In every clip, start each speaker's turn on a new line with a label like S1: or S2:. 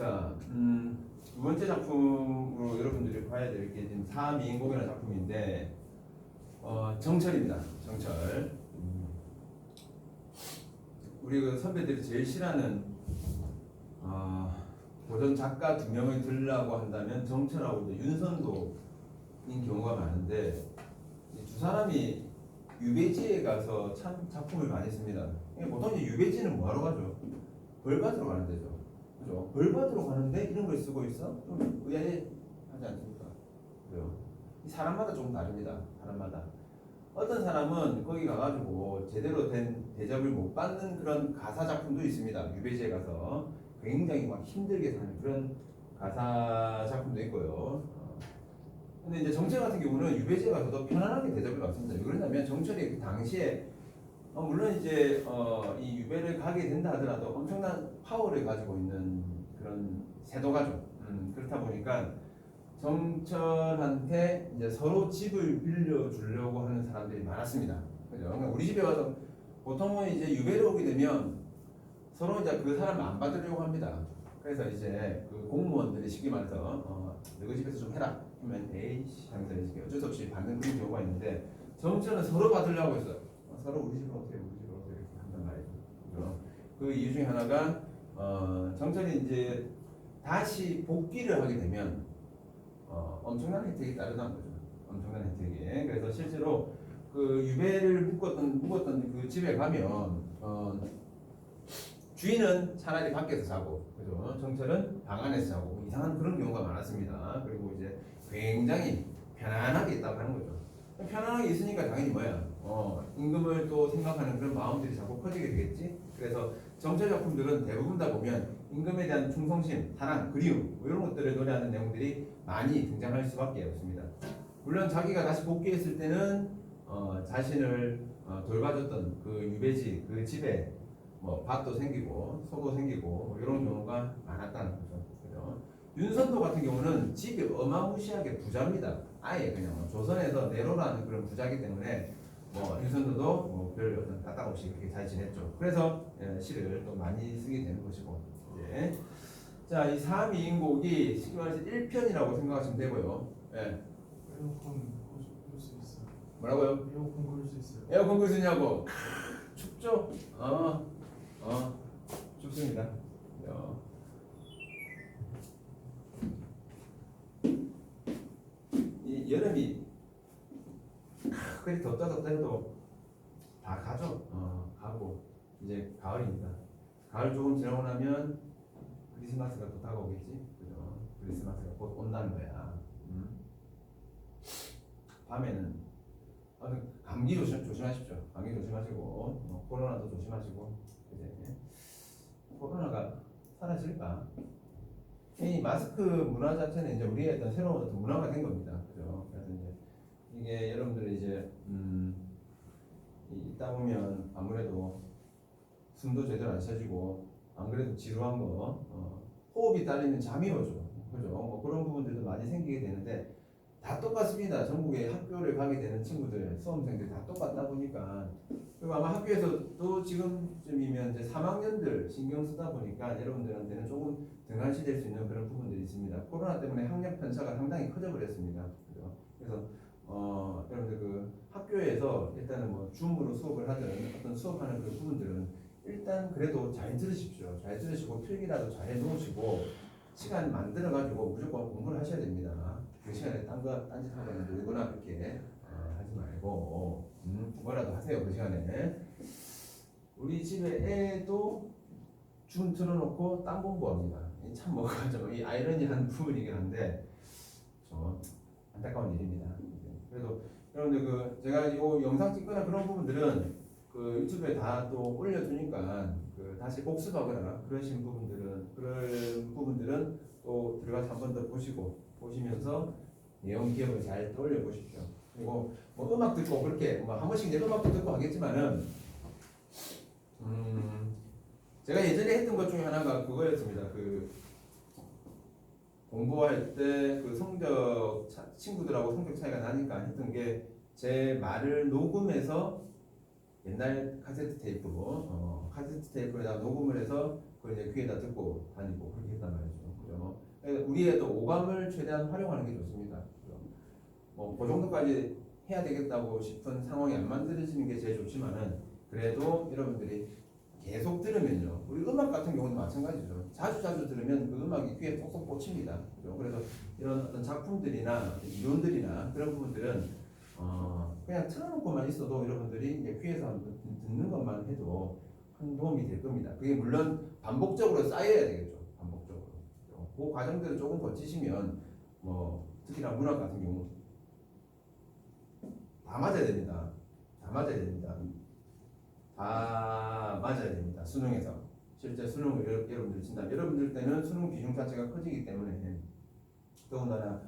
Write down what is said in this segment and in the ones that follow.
S1: 자, 두 번째 작품으로 여러분들이 봐야 될 게 지금 사미인곡이라는 작품인데, 정철입니다. 정철. 우리 그 선배들이 제일 싫어하는 고전 작가 두 명을 들라고 한다면 정철하고 이제 윤선도인 경우가 많은데, 이 두 사람이 유배지에 가서 참 작품을 많이 씁니다. 보통 이제 유배지는 뭐하러 가죠? 벌 받으러 가는 데죠. 그죠? 벌 받으러 가는데 이런 걸 쓰고 있어? 좀 의아해하지 않습니까? 그죠? 이 사람마다 조금 다릅니다. 사람마다. 어떤 사람은 거기 가가지고 제대로 된 대접을 못 받는 그런 가사 작품도 있습니다. 유배지에 가서 굉장히 막 힘들게 사는 그런 가사 작품도 있고요. 근데 이제 정철 같은 경우는 유배지에 가서도 편안하게 대접을 받습니다. 왜 그러냐면 정철이 그 당시에 물론 이제 이 유배를 가게 된다 하더라도 엄청난 파워를 가지고 있는 그런 세도가죠. 그렇다 보니까 정철한테 이제 서로 집을 빌려주려고 하는 사람들이 많았습니다. 그죠? 그러니까 우리 집에 와서 보통은 이제 유배를 오게 되면 서로 이제 그 사람을 안 받으려고 합니다. 그래서 이제 그 공무원들이 쉽게 말해서 너희 집에서 좀 해라 하면 에이씨 하면서 이제 어쩔 수 없이 받는 그런 경우가 있는데, 정철은 서로 받으려고 했어요. 서로 우리 집으로 오세요, 우리 집으로 오세요 이렇게 한단 말이죠. 그 이유 중에 하나가 정철이 이제 다시 복귀를 하게 되면 엄청난 혜택이 따르다는 거죠. 엄청난 혜택이. 그래서 실제로 그 유배를 묵었던 그 집에 가면 주인은 차라리 밖에서 자고, 그죠? 정철은 방 안에서 자고, 이상한 그런 경우가 많았습니다. 그리고 이제 굉장히 편안하게 있다고 하는 거죠. 편안하게 있으니까 당연히 뭐야? 임금을 또 생각하는 그런 마음들이 자꾸 커지게 되겠지. 그래서 정철 작품들은 대부분 다 보면 임금에 대한 충성심, 사랑, 그리움 이런 것들을 노래하는 내용들이 많이 등장할 수밖에 없습니다. 물론 자기가 다시 복귀했을 때는 자신을 돌봐줬던 그 유배지, 그 집에 뭐 밭도 생기고 소도 생기고 뭐 이런 경우가 많았다는 거죠. 그죠? 윤선도 같은 경우는 집이 어마무시하게 부자입니다. 아예 그냥 조선에서 내로라는 그런 부자이기 때문에 윤선도도 별 어떤 까딱 없이 그렇게 잘 지냈죠. 그래서 시를 또 많이 쓰게 되는 것이고, 이제 자, 이 사미인곡이 쉽게 말해서 1편이라고 생각하시면 되고요. 예.
S2: 에어컨 끌 수 있어요.
S1: 뭐라고요?
S2: 에어컨 끌 수 있어요.
S1: 에어컨 끌 수 있냐고? 춥죠? 춥습니다. 이 여름이 그리 덥다 해도 다 가죠. 가고 이제 가을입니다. 가을 조금 지나고 나면 크리스마스가 또 다가오겠지. 그죠? 크리스마스가 곧 온다는 거야. 밤에는 감기 조심하십시오. 감기 조심하시고 코로나도 조심하시고. 이제 코로나가 사라질까? 이 마스크 문화 자체는 이제 우리의 어떤 새로운 어떤 문화가 된 겁니다. 그죠? 그래서 이제 이게 여러분들이 이제 있다 보면 아무래도 숨도 제대로 안 쉬어지고 안 그래도 지루한 거 호흡이 딸리면 잠이 오죠. 그죠? 그런 부분들도 많이 생기게 되는데 다 똑같습니다. 전국에 학교를 가게 되는 친구들, 수험생들 다 똑같다 보니까, 그리고 아마 학교에서도 지금쯤이면 이제 3학년들 신경 쓰다 보니까 여러분들한테는 조금 등한시될 수 있는 그런 부분들이 있습니다. 코로나 때문에 학력 편차가 상당히 커져버렸습니다. 그죠? 그래서 여러분들 그 학교에서 일단은 뭐 줌으로 수업을 하든 어떤 수업하는 그 부분들은 일단 그래도 잘 들으십시오. 잘 들으시고 필기라도 잘 해놓으시고 시간 만들어가지고 무조건 공부를 하셔야 됩니다. 그 시간에 딴짓 하거나 놀거나 그렇게 하지 말고 뭐라도 하세요. 그 시간에. 우리 집에 애도 줌 틀어놓고 딴 공부합니다. 참 뭐가 좀 아이러니한 부분이긴 한데 좀 안타까운 일입니다. 그래도 여러분들 그 제가 이 영상 찍거나 그런 부분들은 그 유튜브에 다 또 올려두니까 그 다시 복습하거나 그런 부분들은 또 들어가서 한 번 더 보시면서 내용 기억을 잘 떠올려 보십시오. 그리고 뭐 음악 듣고 그렇게 뭐 한 번씩 이제 음악도 듣고 하겠지만은 제가 예전에 했던 것 중에 하나가 그거였습니다. 그 공부할 때 그 친구들하고 성적 차이가 나니까 했던 게 제 말을 녹음해서 옛날 카세트 테이프, 카세트 테이프에다 녹음을 해서 그걸 이제 귀에다 듣고 다니고 그렇게 했단 말이죠. 그죠? 우리의 또 오감을 최대한 활용하는 게 좋습니다. 그죠? 그 정도까지 해야 되겠다고 싶은 상황이 안 만들어지는 게 제일 좋지만은 그래도 여러분들이 계속 들으면요. 우리 음악 같은 경우는 마찬가지죠. 자주 들으면 그 음악이 귀에 톡톡 꽂힙니다. 그죠? 그래서 이런 어떤 작품들이나 이론들이나 그런 부분들은 그냥 틀어놓고만 있어도 여러분들이 이제 귀에서 듣는 것만 해도 큰 도움이 될 겁니다. 그게 물론 반복적으로 쌓여야 되겠죠. 반복적으로. 그 과정들을 조금 거치시면 특히나 문학 같은 경우 다 맞아야 됩니다. 다 맞아야 됩니다. 다 맞아야 됩니다. 수능에서. 실제 수능을 여러분들 친다면 여러분들 때는 수능 비중 자체가 커지기 때문에 더군다나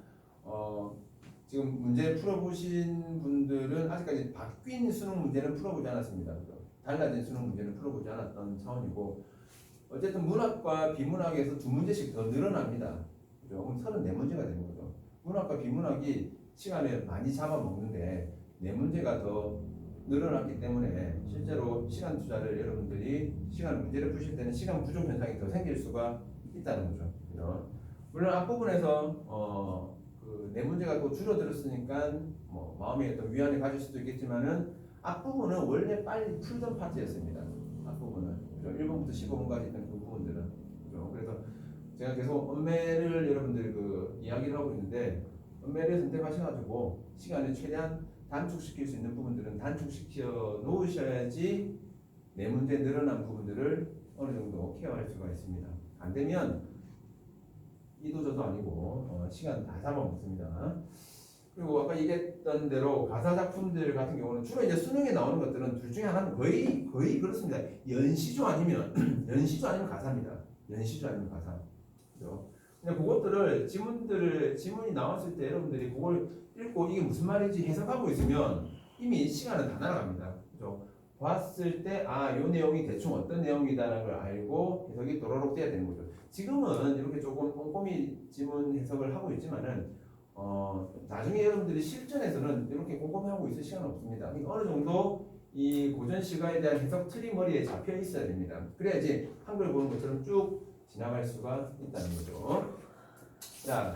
S1: 지금 문제 풀어보신 분들은 아직까지 바뀐 수능 문제는 풀어보지 않았습니다. 달라진 수능 문제는 풀어보지 않았던 차원이고 어쨌든 문학과 비문학에서 2문제씩 더 늘어납니다. 그죠? 그럼 34문제가 되는 거죠. 문학과 비문학이 시간을 많이 잡아먹는데 4문제가 더 늘어났기 때문에 실제로 시간 투자를 여러분들이 시간 문제를 푸실 때는 시간 부족 현상이 더 생길 수가 있다는 거죠. 그죠? 물론 앞부분에서 그 4문제가 또 줄어들었으니까 마음에 어떤 위안을 가질 수도 있겠지만은 앞부분은 원래 빨리 풀던 파트였습니다. 앞부분은 1번부터 15번까지 있던 그 부분들은 그죠? 그래서 제가 계속 언매를 여러분들 그 이야기를 하고 있는데 언매를 선택하셔가지고 시간을 최대한 단축시킬 수 있는 부분들은 단축시켜 놓으셔야지 4문제 늘어난 부분들을 어느 정도 케어할 수가 있습니다. 안 되면 이도저도 아니고 시간 다 잡아먹습니다. 그리고 아까 얘기했던 대로 가사 작품들 같은 경우는 주로 이제 수능에 나오는 것들은 둘 중에 하나는 거의 그렇습니다. 연시조 아니면 가사입니다. 연시조 아니면 가사. 그죠? 근데 그것들을 지문이 나왔을 때 여러분들이 그걸 읽고 이게 무슨 말인지 해석하고 있으면 이미 시간은 다 날아갑니다. 그죠? 봤을 때 요 내용이 대충 어떤 내용이다라는 걸 알고 해석이 도로록 돼야 되는 거죠. 지금은 이렇게 조금 꼼꼼히 지문 해석을 하고 있지만은 나중에 여러분들이 실전에서는 이렇게 꼼꼼히 하고 있을 시간은 없습니다. 그러니까 어느 정도 이 고전 시가에 대한 해석 틀이 머리에 잡혀 있어야 됩니다. 그래야지 한글 보는 것처럼 쭉 지나갈 수가 있다는 거죠. 자,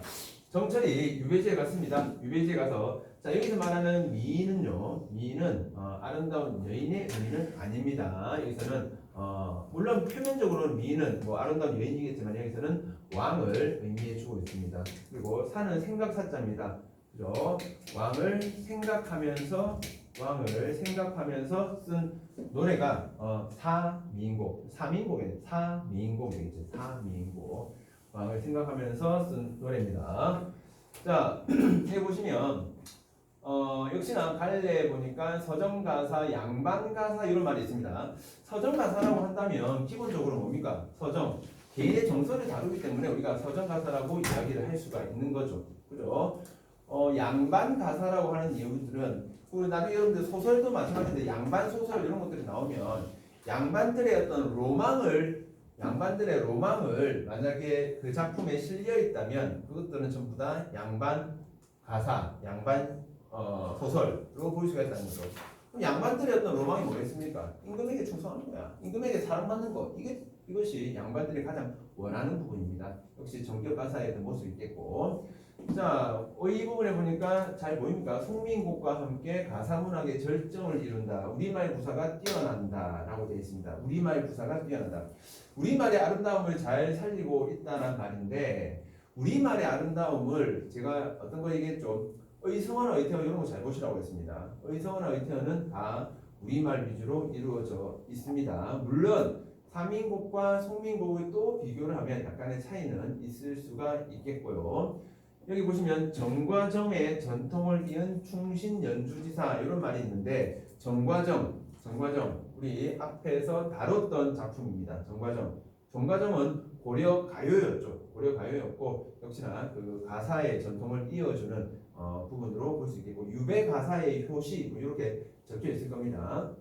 S1: 정철이 유배지에 갔습니다. 유배지에 가서 자 여기서 말하는 미인은요, 미인은 아름다운 여인의 의미는 아닙니다. 여기서는 물론 표면적으로는 미인은 아름다운 여인이겠지만 여기서는 왕을 의미해 주고 있습니다. 그리고 사는 생각사자입니다. 그죠? 왕을 생각하면서 쓴 노래가 사민곡 되겠죠. 사민곡. 왕을 생각하면서 쓴 노래입니다. 자, 여기 보시면 역시나 갈래에 보니까 서정가사, 양반가사 이런 말이 있습니다. 서정가사라고 한다면 기본적으로 뭡니까? 개인의 정서를 다루기 때문에 우리가 서정가사라고 이야기를 할 수가 있는 거죠. 그죠? 양반가사라고 하는 이유들은 나중에 여러분들 소설도 마찬가지인데 양반 소설 이런 것들이 나오면 양반들의 로망을 만약에 그 작품에 실려 있다면 그것들은 전부 다 양반 가사, 양반 소설로 볼 수가 있다는 거죠. 그럼 양반들의 어떤 로망이 뭐겠습니까? 임금에게 충성하는 거야. 임금에게 사랑받는 거. 이것이 양반들이 가장 원하는 부분입니다. 역시 정격 가사에도 모습이 있겠고. 자, 이 부분에 보니까 잘 보입니까? 송민곡과 함께 가사문학의 절정을 이룬다. 우리말 구사가 뛰어난다. 라고 되어 있습니다. 우리말 구사가 뛰어난다. 우리말의 아름다움을 잘 살리고 있다는 말인데, 우리말의 아름다움을 제가 어떤 거 얘기했죠? 의성어나 의태어 이런 거 잘 보시라고 했습니다. 의성어나 의태어는 다 우리말 위주로 이루어져 있습니다. 물론 사민곡과 송민곡을 또 비교를 하면 약간의 차이는 있을 수가 있겠고요. 여기 보시면 정과 정의 전통을 이은 충신 연주지사 이런 말이 있는데 정과정 우리 앞에서 다뤘던 작품입니다. 정과정은 고려 가요였고 역시나 그 가사의 전통을 이어주는 부분으로 볼 수 있겠고 유배 가사의 효시 이렇게 적혀 있을 겁니다.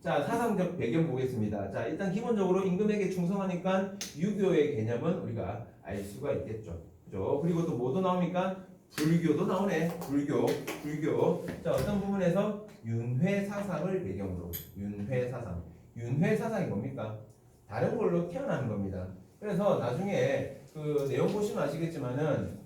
S1: 자, 사상적 배경 보겠습니다. 자, 일단 기본적으로 임금에게 충성하니까 유교의 개념은 우리가 알 수가 있겠죠. 그죠? 그리고 또 뭐도 나옵니까? 불교도 나오네. 불교. 자, 어떤 부분에서 윤회 사상을 배경으로. 윤회 사상. 윤회 사상이 뭡니까? 다른 걸로 태어나는 겁니다. 그래서 나중에 그 내용 보시면 아시겠지만은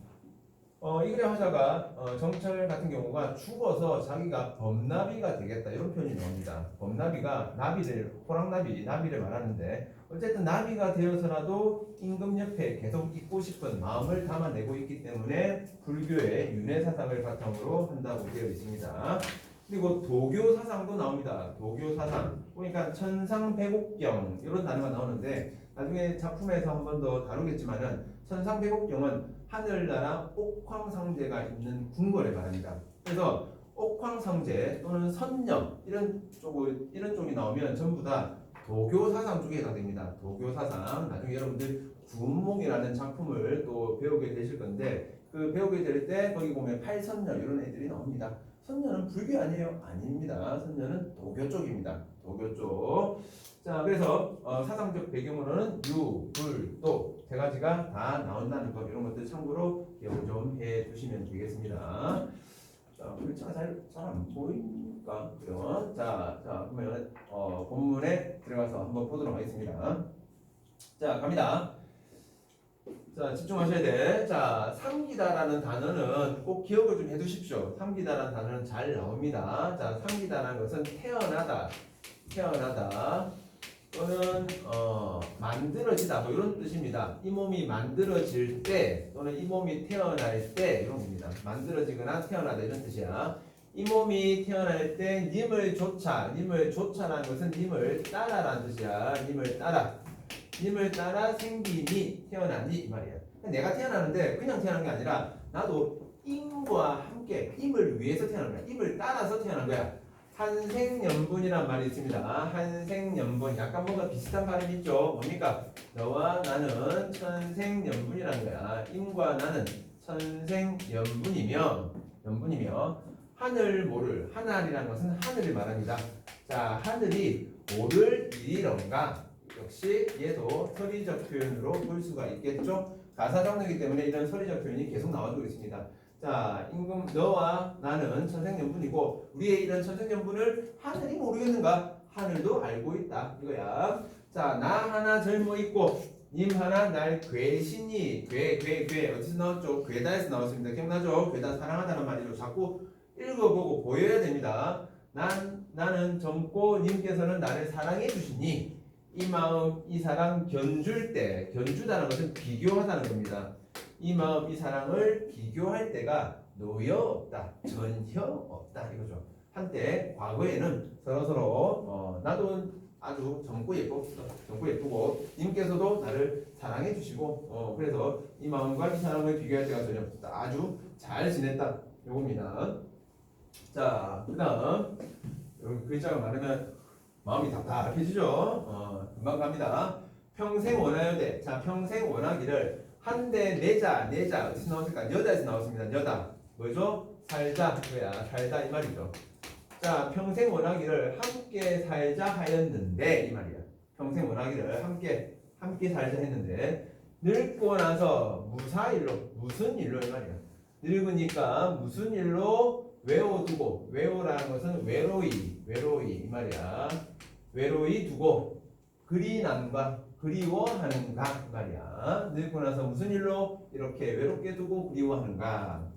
S1: 이그레 화자가 정철 같은 경우가 죽어서 자기가 범나비가 되겠다 이런 표현이 나옵니다. 범나비가 나비를 나비를 말하는데 어쨌든 나비가 되어서라도 임금 옆에 계속 있고 싶은 마음을 담아내고 있기 때문에 불교의 윤회 사상을 바탕으로 한다고 되어 있습니다. 그리고 도교 사상도 나옵니다. 도교 사상 그러니까 천상백옥경 이런 단어가 나오는데 나중에 작품에서 한 번 더 다루겠지만은 천상백옥경은 하늘나라 옥황상제가 있는 궁궐을 말합니다. 그래서 옥황상제 또는 선녀 이런 쪽이 나오면 전부 다 도교 사상 쪽에 해당됩니다. 도교 사상 나중에 여러분들 구운몽이라는 작품을 또 배우게 되실 건데 그 배우게 될 때 거기 보면 팔선녀 이런 애들이 나옵니다. 선녀는 불교 아니에요? 아닙니다. 선녀는 도교 쪽입니다. 도교 쪽. 자, 그래서 사상적 배경으로는 유, 불, 도 세 가지가 다 나온다는 것 이런 것들 참고로 기억을 좀 해두시면 되겠습니다. 자, 글자가 잘 안 보이니까 그러면 자 그러면 본문에 들어가서 한번 보도록 하겠습니다. 자, 갑니다. 자, 집중하셔야 돼. 자, 삼기다라는 단어는 꼭 기억을 좀 해두십시오. 삼기다라는 단어는 잘 나옵니다. 자, 삼기다라는 것은 태어나다 또는 만들어지다 뭐 이런 뜻입니다. 이 몸이 만들어질 때 또는 이 몸이 태어날 때 이런 겁니다. 만들어지거나 태어나다 이런 뜻이야. 이 몸이 태어날 때 님을 조차라는 것은 님을 따라라는 뜻이야. 님을 따라 생김이 태어나니 이 말이야. 내가 태어나는데 그냥 태어난 게 아니라 나도 임과 함께 임을 위해서 태어난 거야. 임을 따라서 태어난 거야. 한생연분이란 말이 있습니다. 한생연분 약간 뭔가 비슷한 발음이 있죠. 뭡니까? 너와 나는 천생연분이라는 거야. 임과 나는 천생연분이며 하늘 모를 하늘이라는 것은 하늘을 말합니다. 자, 하늘이 모를 일이런가 역시 얘도 서리적 표현으로 볼 수가 있겠죠. 가사 장르이기 때문에 이런 서리적 표현이 계속 나와주고 있습니다. 자, 임금 너와 나는 천생연분이고 우리의 이런 천생연분을 하늘이 모르겠는가? 하늘도 알고 있다 이거야. 자, 나 하나 젊어 있고 님 하나 날 괴신이 괴 어디서 나왔죠? 괴다에서 나왔습니다. 기억나죠? 괴다 사랑하다는 말이죠. 자꾸 읽어보고 보여야 됩니다. 나는 젊고 님께서는 나를 사랑해 주시니 이 마음 이 사랑 견주다는 것은 비교하다는 겁니다. 이 마음 이 사랑을 비교할 때가 노여 없다 전혀 없다 이거죠. 한때 과거에는 서로 나도 아주 젊고 예쁘고 님께서도 나를 사랑해 주시고 그래서 이 마음과 이 사랑을 비교할 때가 전혀 없다. 아주 잘 지냈다 요겁니다. 자, 그 다음 여기 글자가 많으면 마음이 답답해지죠. 금방 갑니다. 평생 원하여대. 자, 평생 원하기를 한데 내자 어디서 나왔을까? 여다에서 나왔습니다. 여다 뭐죠? 살자 그거야. 살자 이 말이죠. 자, 평생 원하기를 함께 살자 하였는데 이 말이야. 평생 원하기를 함께 살자 했는데 늙고 나서 무슨 일로 이 말이야. 늙으니까 무슨 일로 외워두고 외우라는 것은 외로이 이 말이야. 외로이 두고 그리남과 그리워하는가 말이야. 늙고 나서 무슨 일로 이렇게 외롭게 두고 그리워하는가.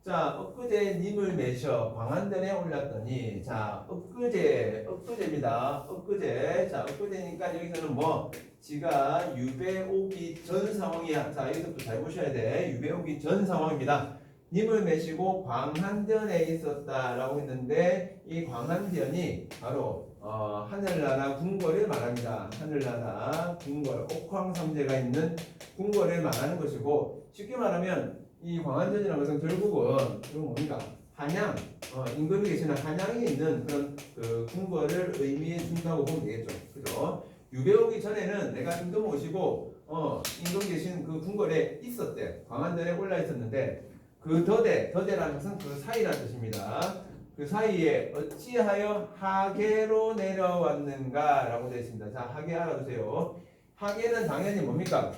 S1: 자, 엊그제 님을 매셔 광안전에 올랐더니 자, 엊그제입니다. 엊그제. 자, 엊그제니까 여기서는 뭐 지가 유배 오기 전 상황이야. 자, 여기서부터 잘 보셔야 돼. 유배 오기 전 상황입니다. 님을 매시고 광안전에 있었다라고 했는데 이 광안전이 바로 하늘나라 궁궐을 말합니다. 하늘나라 궁궐, 옥황상제가 있는 궁궐을 말하는 것이고 쉽게 말하면 이 광안전이라는 것은 결국은 이건 뭡니까? 한양, 임금이 계시는 한양에 있는 그런 그 궁궐을 의미해 준다고 보면 되겠죠. 그죠? 유배 오기 전에는 내가 임금 오시고 임금 계신 그 궁궐에 있었대. 광안전에 올라 있었는데 그 더대라는 것은 그 사이라는 뜻입니다. 그 사이에 어찌하여 하계로 내려왔는가 라고 되어 있습니다. 자, 하계 알아두세요. 하계는 당연히 뭡니까?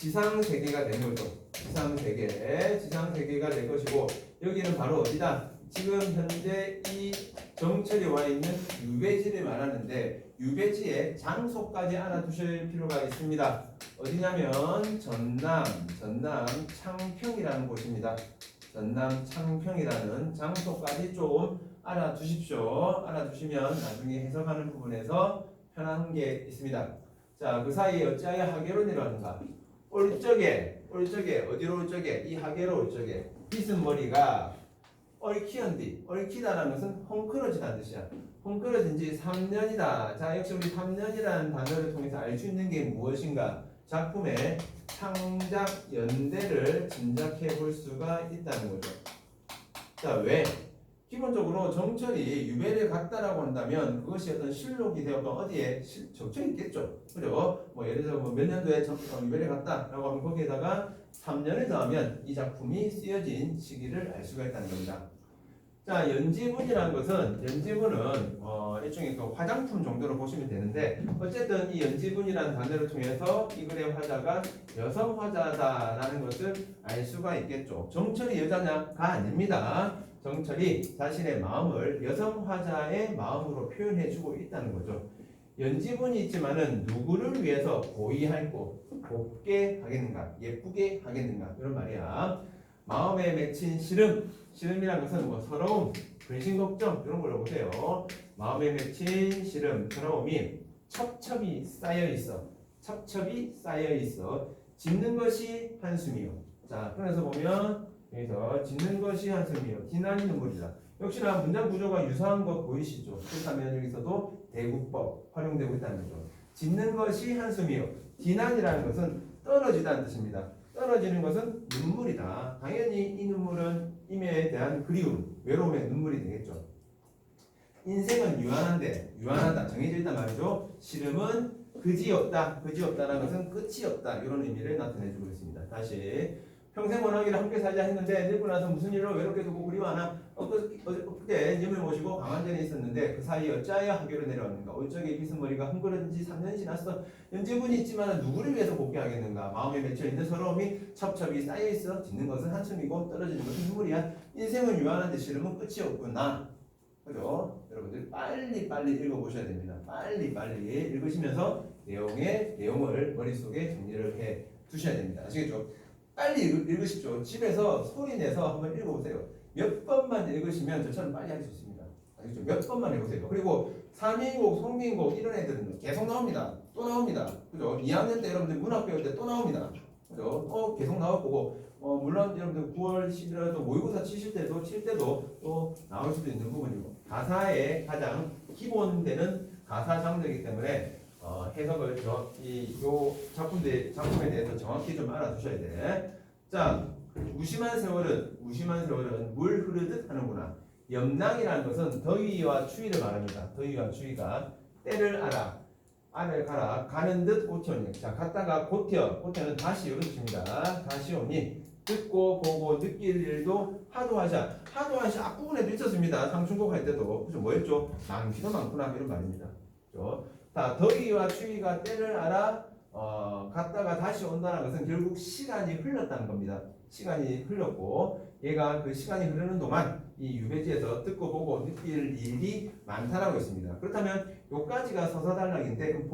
S1: 지상 세계가 되는 거죠. 지상 세계가 될 것이고 여기는 바로 어디다? 지금 현재 이 정철이 와 있는 유배지를 말하는데 유배지의 장소까지 알아두실 필요가 있습니다. 어디냐면 전남 창평이라는 곳입니다. 전남 창평이라는 장소까지 좀 알아두십시오. 알아두시면 나중에 해석하는 부분에서 편한 게 있습니다. 자, 그 사이에 어찌하여 하계로 내려왔는가? 올 적에 어디로 올 적에? 이 하계로 올 적에 빗은 머리가 얽히언디, 얽히다라는 것은 헝클어지다는 뜻이야. 헝클어진 지 3년이다. 자, 역시 우리 3년이라는 단어를 통해서 알 수 있는 게 무엇인가? 작품의 창작 연대를 짐작해 볼 수가 있다는 거죠. 자, 왜? 기본적으로 정철이 유배를 갔다라고 한다면 그것이 어떤 실록이 되었던 어디에 적혀 있겠죠. 그죠? 뭐 예를 들어 몇 년도에 유배를 갔다라고 하면 거기에다가 3년을 더하면 이 작품이 쓰여진 시기를 알 수가 있다는 겁니다. 자, 연지문이라는 것은 일종의 그 화장품 정도로 보시면 되는데 어쨌든 이 연지문이라는 단어를 통해서 이 글의 화자가 여성 화자다라는 것을 알 수가 있겠죠. 정철이 여자냐가 아닙니다. 정철이 자신의 마음을 여성 화자의 마음으로 표현해주고 있다는 거죠. 연지문이 있지만은 누구를 위해서 고이할고 곱게 하겠는가, 예쁘게 하겠는가 이런 말이야. 마음에 맺힌 시름이라는 것은 뭐 서러움, 근심 걱정 이런 걸로 보세요. 마음에 맺힌 시름, 서러움이 첩첩이 쌓여 있어. 짓는 것이 한숨이요. 자, 그래서 보면 여기서 짓는 것이 한숨이요. 디난이 눈물이다. 역시나 문장 구조가 유사한 거 보이시죠? 그렇다면 여기서도 대구법 활용되고 있다는 거죠. 짓는 것이 한숨이요. 디난이라는 것은 떨어지다는 뜻입니다. 떨어지는 것은 눈물이다. 당연히 이 눈물은 임에 대한 그리움, 외로움의 눈물이 되겠죠. 인생은 유한하다. 정해져 있단 말이죠. 시름은 그지없다라는 것은 끝이 없다. 이런 의미를 나타내주고 있습니다. 다시 평생 원하기를 함께 살자 했는데 늙고 나서 무슨 일로 외롭게 두고 그리워하나? 엊그제 님을 모시고 강한전에 있었는데 그 사이 어찌하여 하교로 내려왔는가? 올 적에 빗은 머리가 헝클어진 지 3년이 지났어. 연지분이 있지만 누구를 위해서 곱게 하겠는가? 마음에 맺혀있는 서러움이 첩첩이 쌓여있어. 짓는 것은 한숨이고 떨어지는 것은 눈물이야. 인생은 유한한데 시름은 끝이 없구나. 그죠? 여러분들 빨리 읽어보셔야 됩니다. 빨리 읽으시면서 내용을 머릿속에 정리를 해 두셔야 됩니다. 아시겠죠? 빨리 읽으십시오. 집에서 소리 내서 한번 읽어보세요. 몇 번만 읽으시면 저처럼 빨리 할 수 있습니다. 알겠죠? 몇 번만 해보세요. 그리고 삼인곡, 성민곡 이런 애들은 계속 나옵니다. 또 나옵니다. 그죠? 2학년 때 여러분들 문학 배울 때 또 나옵니다. 그죠? 계속 나올 거고 물론 여러분들 9월, 11월도 모의고사 칠 때도 또 나올 수도 있는 부분이고 가사의 가장 기본되는 가사 장르이기 때문에 해석을 요 작품에 대해서 정확히 좀 알아두셔야 돼. 자, 무심한 세월은 물 흐르듯 하는구나. 염랑이라는 것은 더위와 추위를 말합니다. 더위와 추위가 때를 알아, 안을 가라, 가는 듯 곧이 오니. 자, 갔다가 곧이는 다시 이런 뜻입니다. 다시 오니 듣고 보고 느낄 일도 하도 하샤 앞부분에도 있었습니다. 상충곡 할 때도 그죠? 뭐였죠? 많기도 많구나 이런 말입니다. 그죠? 자, 더위와 추위가 때를 알아 갔다가 다시 온다는 것은 결국 시간이 흘렀다는 겁니다. 시간이 흘렀고 얘가 그 시간이 흐르는 동안 이 유배지에서 듣고 보고 느낄 일이 많다라고 했습니다. 그렇다면 요까지가 서사단락인데 그럼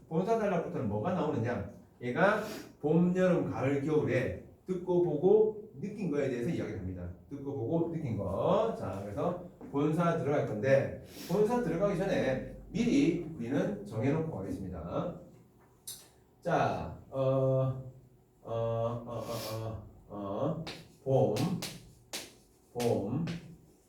S1: 본사단락부터는 뭐가 나오느냐? 얘가 봄, 여름, 가을, 겨울에 듣고 보고 느낀 거에 대해서 이야기합니다. 듣고 보고 느낀 거. 자, 그래서 본사 들어갈 건데 본사 들어가기 전에 미리 우리는 정해놓고 가겠습니다. 자, 봄.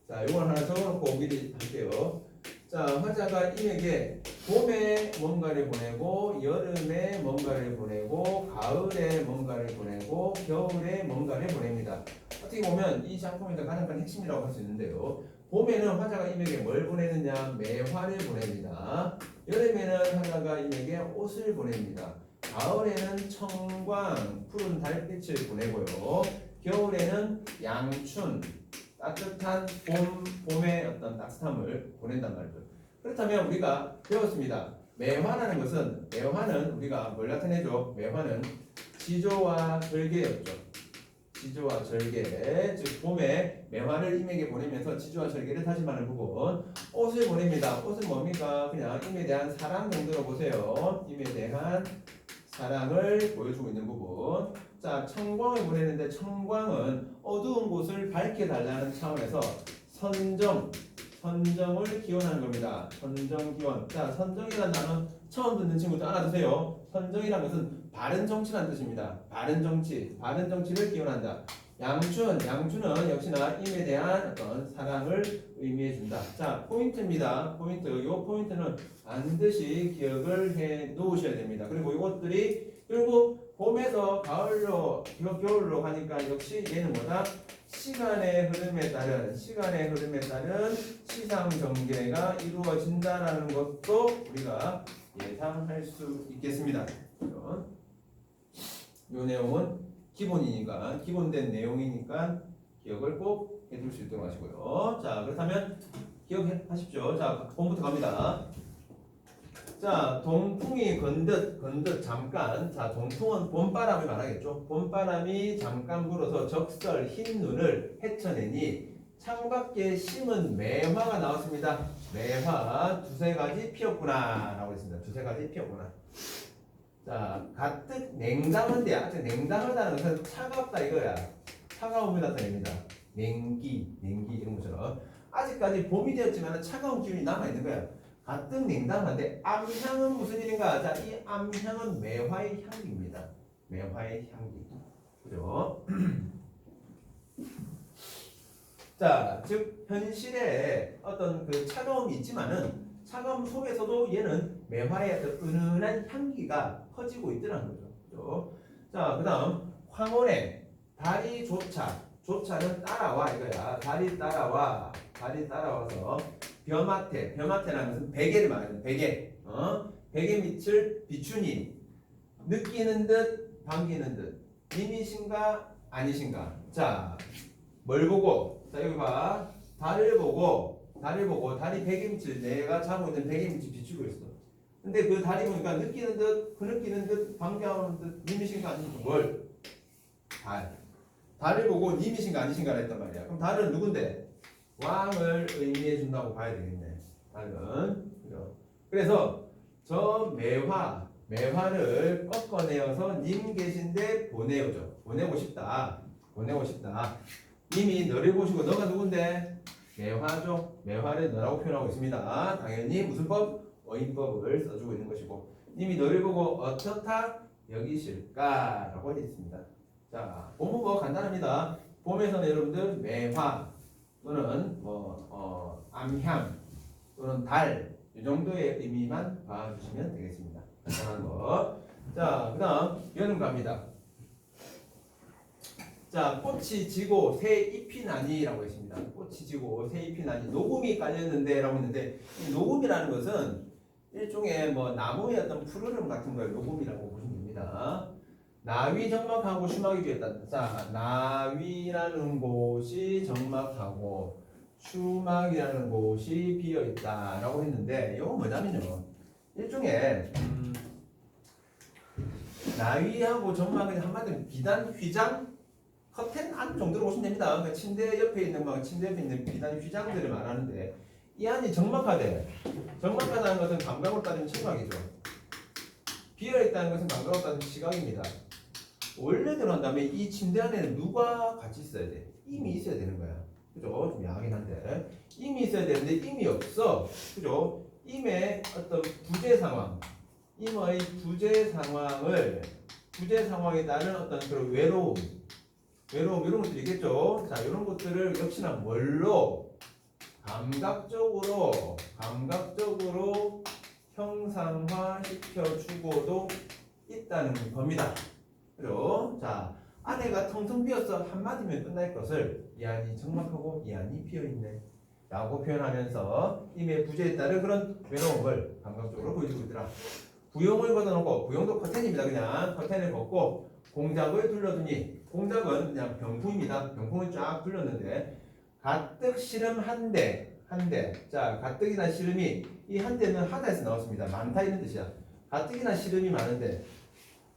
S1: 자, 이걸 하나 적어놓고 미리 할게요. 자, 화자가 임에게 봄에 뭔가를 보내고 여름에 뭔가를 보내고 가을에 뭔가를 보내고 겨울에 뭔가를 보냅니다. 어떻게 보면 이 작품에서 가장 큰 핵심이라고 할 수 있는데요. 봄에는 화자가 임에게 뭘 보내느냐? 매화를 보냅니다. 여름에는 화자가 임에게 옷을 보냅니다. 가을에는 청광, 푸른 달빛을 보내고요. 겨울에는 양춘, 따뜻한 봄의 어떤 따뜻함을 보낸단 말이죠. 그렇다면 우리가 배웠습니다. 매화라는 것은 매화는 우리가 뭘 나타내죠? 매화는 지조와 절개였죠. 지조와 절개, 즉 봄에 매화를 임에게 보내면서 지조와 절개를 다짐하는 부분. 옷을 보냅니다. 옷은 뭡니까? 그냥 임에 대한 사랑 정도로 보세요. 임에 대한 사랑을 보여주고 있는 부분. 자, 청광을 보내는데 청광은 어두운 곳을 밝혀달라는 차원에서 선정을 기원하는 겁니다. 선정 기원. 자, 선정이라는 단어 처음 듣는 친구들 알아두세요. 선정이라는 것은 바른 정치라는 뜻입니다. 바른 정치를 기원한다. 양추는 역시나 임에 대한 어떤 사랑을 의미해 준다. 자, 포인트입니다. 요 포인트는 반드시 기억을 해 놓으셔야 됩니다. 그리고 이것들이 결국 봄에서 가을로, 겨울로 가니까 역시 얘는 뭐다? 시간의 흐름에 따른 시상 전개가 이루어진다라는 것도 우리가 예상할 수 있겠습니다. 이 내용은 기본된 내용이니까 기억을 꼭 해둘 수 있도록 하시고요. 자, 그렇다면 기억하십시오. 자, 봄부터 갑니다. 자, 동풍이 건듯 잠깐. 자, 동풍은 봄바람을 말하겠죠. 봄바람이 잠깐 불어서 적설 흰 눈을 헤쳐내니 창밖에 심은 매화가 나왔습니다. 매화 두세 가지 피었구나 라고 했습니다. 두세 가지 피었구나. 자, 가뜩 냉담한데, 아주 냉담하다는 것은 차갑다 이거야. 차가움을 나타냅니다. 냉기 이런 것처럼 아직까지 봄이 되었지만 차가운 기운이 남아있는 거야. 가뜩 냉담한데 암향은 무슨 일인가? 자, 이 암향은 매화의 향기입니다. 매화의 향기. 그죠? 자, 즉 현실에 어떤 그 차가움이 있지만은 차가움 속에서도 얘는 매화의 어떤 은은한 향기가 퍼지고 있더라는 거죠. 그죠? 자, 그다음 황혼의 조차는 따라와 이거야. 달이 따라와서 벼마태라는 것은 베개를 말하는 베개. 베개 밑을 비추니 느끼는 듯 반기는 듯 님이신가 아니신가. 자, 뭘 보고? 자, 여기 봐. 달을 보고 달이 베개 밑을 내가 자고 있는 베개 밑을 비추고 있어. 근데 그 달이 보니까 느끼는 듯 반가운 듯 님이신가 아니신가. 뭘? 달을 보고 님이신가 아니신가를 했단 말이야. 그럼 달은 누군데? 왕을 의미해 준다고 봐야 되겠네. 달은. 그래서 저 매화를 꺾어내어서 님 계신데 보내고 싶다. 님이 너를 보시고 너가 누군데? 매화죠. 매화를 너라고 표현하고 있습니다. 당연히 무슨 법? 어인법을 써주고 있는 것이고 님이 너를 보고 어떻다 여기실까라고 되어 있습니다. 자, 봄은 뭐 간단합니다. 봄에서는 여러분들 매화 또는 암향 또는 달 이 정도의 의미만 봐주시면 되겠습니다. 간단한 거. 자, 그다음 여름 갑니다. 자, 꽃이 지고 새 잎이 나니라고 했습니다. 꽃이 지고 새 잎이 나니 녹음이 깔렸는데라고 했는데 이 녹음이라는 것은 일종의 뭐 나무의 어떤 푸르름 같은 걸 녹음이라고 보시면 됩니다. 나위 정막하고 추막이 비었다. 자, 나위라는 곳이 정막하고 추막이라는 곳이 비어 있다라고 했는데 이건 뭐냐면요. 일종의 나위하고 정막은 한마디로 비단 휘장 커튼 안 정도로 보시면 됩니다. 그러니까 침대 옆에 있는 비단 휘장들을 말하는데 이 안이 정막하다는 것은 감각으로 따지면 청각이죠. 비어있다는 것은 감각으로 따지면 시각입니다. 원래대로 한다면 이 침대 안에는 누가 같이 있어야 돼? 임이 있어야 되는 거야. 그죠? 좀 야하긴 한데 임이 있어야 되는데 임이 없어. 그죠? 임의 어떤 임의 부재 상황에 따른 어떤 그런 외로움 이런 것들이 있겠죠. 자, 이런 것들을 역시나 뭘로 감각적으로 형상화 시켜주고도 있다는 겁니다. 그리고 자, 안에가 텅텅 비어서 한마디면 끝날 것을 이 안이 적막하고 이 안이 비어있네 라고 표현하면서 임의 부재에 따른 그런 외로움을 감각적으로 보여주고 있더라. 부용을 걷어놓고, 부용도 커튼입니다. 그냥 커튼을 걷고 공작을 둘러두니, 공작은 그냥 병풍입니다. 병풍을 쫙 둘렀는데 가뜩 시름한데 한데. 자, 가뜩이나 씨름이 이 한대는 하다에서 나왔습니다. 많다 이런 뜻이야. 가뜩이나 씨름이 많은데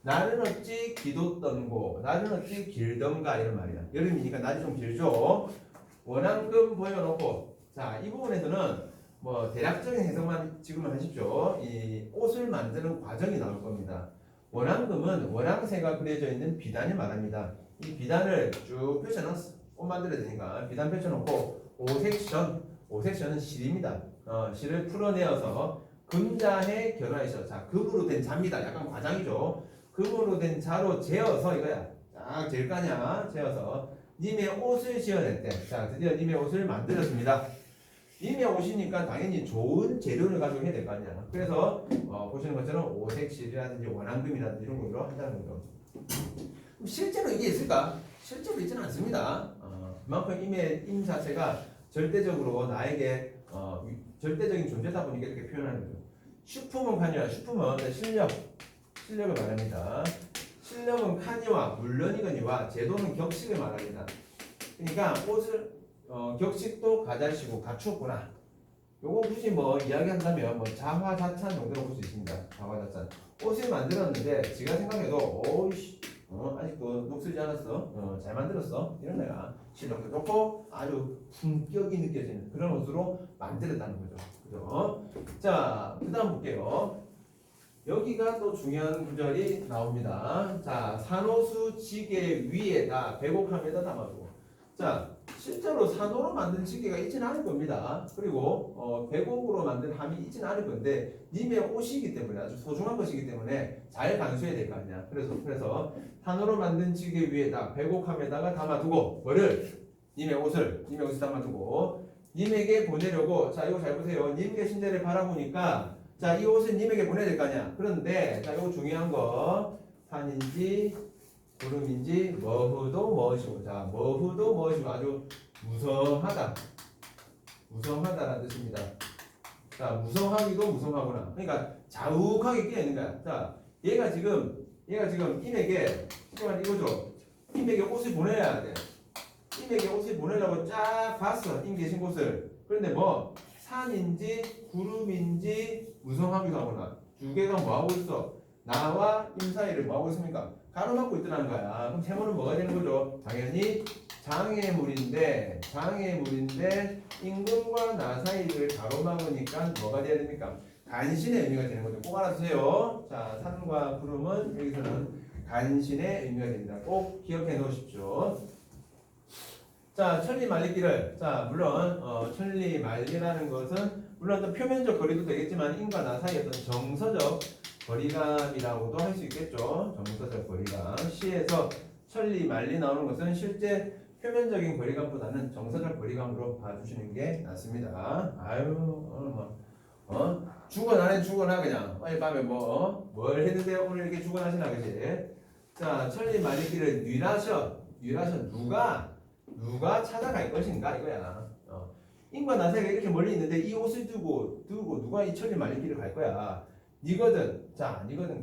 S1: 날은 어찌 기도 떤고 날은 어찌 길던가 이런 말이야. 여름이니까 날이 좀 길죠. 원앙금 보여놓고 자, 이 부분에서는 뭐 대략적인 해석만 지금은 하십시오. 이 옷을 만드는 과정이 나올 겁니다. 원앙금은 월앙새가 그려져 있는 비단을 말합니다. 이 비단을 쭉 펼쳐놨어. 옷 만들어야 되니까 비단 펼쳐놓고 오색션은 실입니다. 실을 풀어내어서 금자해 결화해서 자, 금으로 된 자입니다. 약간 과장이죠. 금으로 된 자로 재어서 이거야. 쫙 잴 거냐 재어서 님의 옷을 지어낼 때, 자 드디어 님의 옷을 만들었습니다. 님의 옷이니까 당연히 좋은 재료를 가지고 해야 될 거 아니야. 그래서 보시는 것처럼 오색실이라든지 원앙금이라든지 이런 걸로 한다는 거죠. 그럼 실제로 이게 있을까? 실제로 있지는 않습니다. 그만큼 임 자체가 절대적으로 나에게 절대적인 존재다 보니까 이렇게 표현하는 거죠. 슈품은 칸이야. 슈품은 실력을 말합니다. 실력은 칸이와 물론이거니와 제도는 격식을 말합니다. 그러니까 옷을 격식도 가잘시고 갖추었구나. 요거 굳이 뭐 이야기한다면 뭐 자화자찬 정도로 볼 수 있습니다. 자화자찬. 옷을 만들었는데 지가 생각해도 오이씨 아직도 녹슬지 않았어. 잘 만들었어. 이런 내가 실력도 좋고 아주 품격이 느껴지는 그런 옷으로 만들었다는 거죠. 그죠? 자, 그 다음 볼게요. 여기가 또 중요한 구절이 나옵니다. 자, 산호수 지게 위에다 배곡함에다 담아두고. 자, 실제로 산호로 만든 지게가 있지는 않을 겁니다. 그리고 배곡으로 만든 함이 있지는 않을 건데 님의 옷이기 때문에 아주 소중한 것이기 때문에 잘 간수해야 될 거 아니야. 그래서 산호로 만든 지게 위에다 배곡함에다가 담아두고 뭐를? 님의 옷을 담아두고 님에게 보내려고. 자, 이거 잘 보세요. 님 계신 데를 바라보니까 자, 이 옷은 님에게 보내야 될 거 아니야. 그런데 자, 이거 중요한 거 산인지 구름인지 머흐도 머시고. 자, 머흐도 머시고 아주 무성하다라는 뜻입니다. 자, 무성하기도 무성하구나. 그러니까 자욱하게 끼어 있는 거야. 자, 얘가 지금 임에게 이거죠. 임에게 옷을 보내야 돼. 임에게 옷을 보내려고 쫙 봤어. 임 계신 곳을. 그런데 뭐 산인지 구름인지 무성하기도 하구나. 두 개가 뭐 하고 있어? 나와 임 사이를 뭐 하고 있습니까? 가로막고 있더라는 거야. 그럼 세모는 뭐가 되는 거죠? 당연히 장애물인데 임금과 나 사이를 가로막으니까 뭐가 돼야 됩니까? 간신의 의미가 되는 거죠. 꼭 알아두세요. 자, 산과 구름은 여기서는 간신의 의미가 됩니다. 꼭 기억해 놓으십시오. 자, 천리말리기를. 자, 물론 천리말리라는 것은 물론 또 표면적 거리도 되겠지만 임과 나 사이 어떤 정서적 거리감이라고도 할 수 있겠죠. 정서적 거리감. 시에서 천리말리 나오는 것은 실제 표면적인 거리감보다는 정서적 거리감으로 봐주시는 게 낫습니다. 죽어나 그냥 어젯 밤에 뭘 했는데 오늘 이렇게 죽어나시나 그지? 자, 천리말리기를 뉘라셔 누가 찾아갈 것인가 이거야. 임과 나 사이가 이렇게 멀리 있는데 이 옷을 두고 누가 이 천리말리기를 갈 거야. 니거든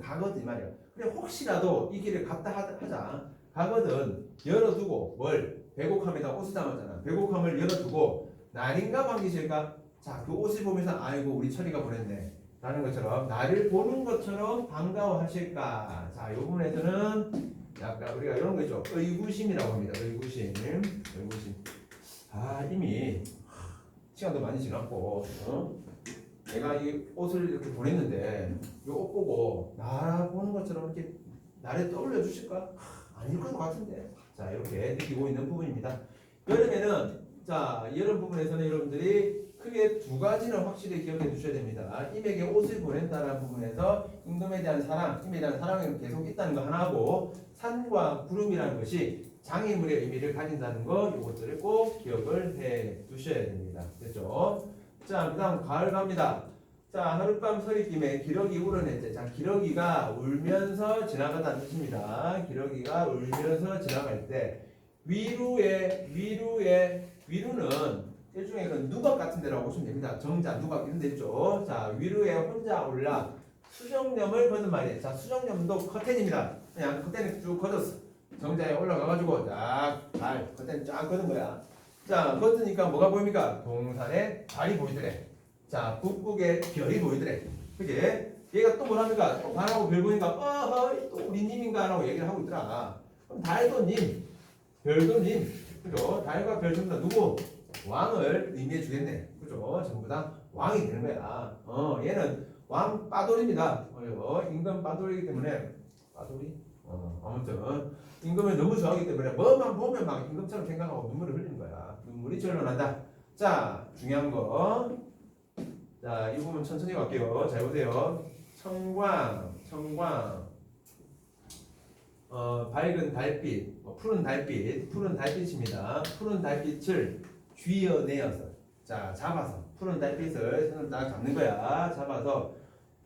S1: 가거든 이 말이야. 그래 혹시라도 이 길을 갔다 하자. 가거든 열어두고 배곡함에다 옷을 담았잖아. 배곡함을 열어두고 날인가 반기실까? 자, 그 옷을 보면서 아이고 우리 천리가 보냈네 라는 것처럼 나를 보는 것처럼 반가워하실까? 자, 이 부분에서는 약간 우리가 이런 거 있죠. 의구심이라고 합니다. 의구심. 이미 시간도 많이 지났고 내가 이 옷을 이렇게 보냈는데 이 옷 보고 나 보는 것처럼 이렇게 나를 떠올려 주실까? 아닐 것 같은데. 자, 이렇게 느끼고 있는 부분입니다. 여름에는 여름 부분에서는 여러분들이 크게 두 가지는 확실히 기억해 주셔야 됩니다. 임에게 옷을 보낸다는 부분에서 임금에 대한 사랑, 임에 대한 사랑이 계속 있다는 거 하나고 산과 구름이라는 것이 장애물의 의미를 가진다는 거 이것들을 꼭 기억을 해 두셔야 됩니다. 됐죠? 자, 그 다음 가을 갑니다. 자, 하룻밤 서리김에 기러기 울어냈대. 자, 기러기가 울면서 지나가다는 뜻입니다. 기러기가 울면서 지나갈 때 위루는 일종의 그런 누각 같은 데라고 보시면 됩니다. 정자, 누각 이런 데 있죠. 자, 위루에 혼자 올라 수정염을 거는 말이에요. 자, 수정염도 커튼입니다. 그냥 커튼을 쭉 걷었어. 정자에 올라가가지고 커튼 쫙 거는 거야. 자, 걷으니까 뭐가 보입니까? 동산에 달이 보이더래. 자, 북극에 별이 보이더래. 그게 얘가 또 뭐랍니까? 또 달하고 별 보니까 또 우리 님인가 라고 얘기를 하고 있더라. 그럼 달도 님, 별도 님. 그죠? 달과 별 전부 다 누구? 왕을 의미해 주겠네. 그죠? 전부 다 왕이 되는 거야. 얘는 왕 빠돌입니다. 임금 빠돌이기 때문에 빠돌이? 아무튼 임금을 너무 좋아하기 때문에 뭐만 보면 막 임금처럼 생각하고 눈물을 흘리는 거야. 눈물이 절로 난다. 자, 중요한 거. 자, 이 부분 천천히 갈게요. 잘 보세요. 청광. 밝은 달빛, 푸른 달빛입니다. 푸른 달빛을 쥐어내어서, 자, 잡아서, 푸른 달빛을 손으로 딱 잡는 거야. 잡아서,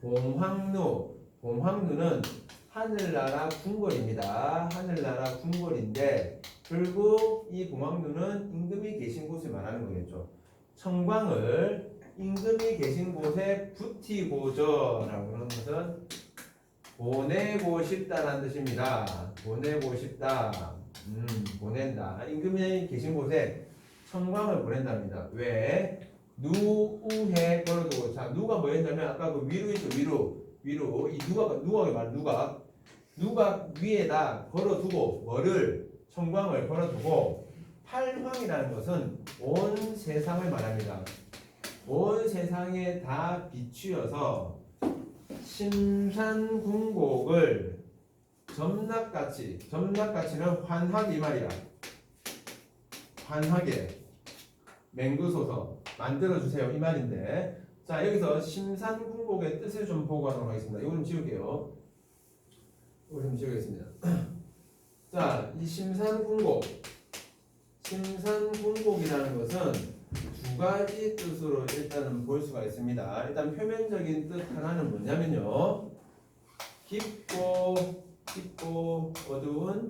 S1: 봉황루는 하늘나라 궁궐입니다. 하늘나라 궁궐인데, 결국 이 봉황루는 임금이 계신 곳을 말하는 거겠죠. 청광을 임금이 계신 곳에 붙이고저라고 하는 것은 보내고 싶다라는 뜻입니다. 보내고 싶다. 보낸다. 임금이 계신 곳에 청광을 보낸답니다. 왜? 누우해 걸어두고. 자, 누가 뭐 했냐면 아까 그 위로 있죠. 위로. 이 누가 위에다 걸어두고 뭐를 청광을 걸어두고 팔황이라는 것은 온 세상을 말합니다. 온 세상에 다 비추어서 심산궁곡을 점락같이는 환하게 이 말이야. 환하게 맹그소서 만들어주세요 이 말인데, 자, 여기서 심산궁곡의 뜻을 좀 보고 하도록 하겠습니다. 이거 좀 지울게요. 이거 좀 지우겠습니다. 자, 이 심산궁곡이라는 것은 두 가지 뜻으로 일단은 볼 수가 있습니다. 일단 표면적인 뜻 하나는 뭐냐면요, 깊고 어두운